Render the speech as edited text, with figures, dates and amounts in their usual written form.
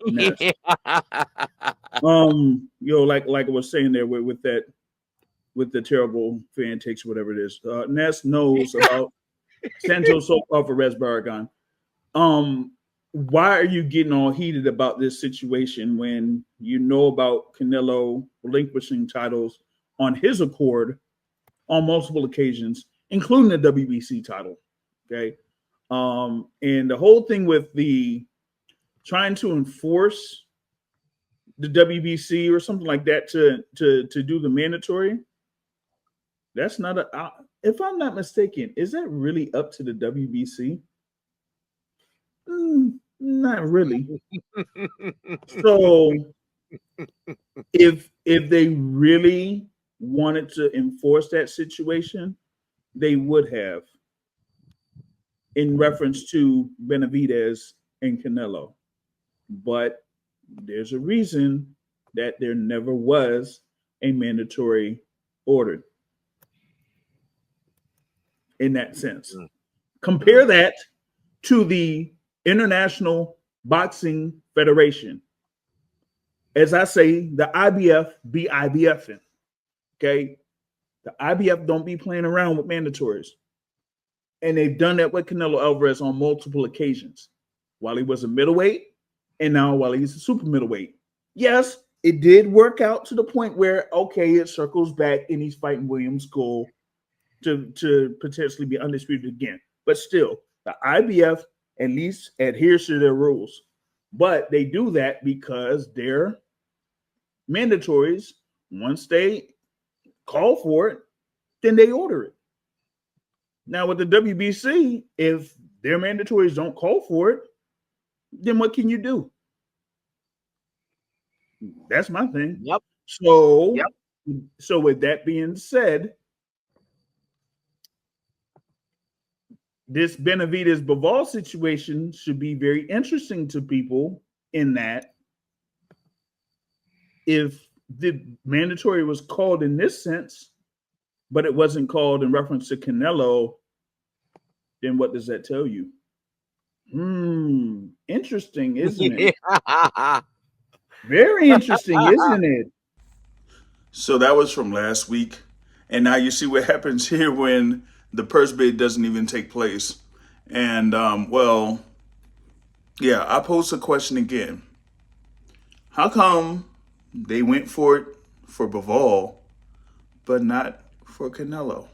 Nats. Like I was saying there with that with the terrible fan takes, whatever it is. Ness knows about Santos Alvarez Barragan. Why are you getting all heated about this situation when you know about Canelo relinquishing titles on his accord on multiple occasions, including the WBC title? Okay. And the whole thing with the trying to enforce the WBC or something like that to do the mandatory. That's not if I'm not mistaken, is that really up to the WBC? Not really. So if they really wanted to enforce that situation, they would have in reference to Benavidez and Canelo. But there's a reason that there never was a mandatory order in that sense. Compare that to the International Boxing Federation. As I say, the IBF be IBFing. Okay? The IBF don't be playing around with mandatories. And they've done that with Canelo Alvarez on multiple occasions. While he was a middleweight, and now while he's a super middleweight. Yes, it did work out to the point where, okay, it circles back and he's fighting William Skull to potentially be undisputed again. But still, the IBF at least adheres to their rules. But they do that because they're mandatories. Once they call for it, then they order it. Now with the WBC, if their mandatories don't call for it, then what can you do? That's my thing. Yep. So with that being said, this Benavidez Bivol situation should be very interesting to people in that if the mandatory was called in this sense, but it wasn't called in reference to Canelo, then what does that tell you? Interesting, isn't it? Very interesting, isn't it? So that was from last week. And now you see what happens here when the purse bid doesn't even take place. And, I pose the question again. How come they went for it for Bivol, but not for Canelo?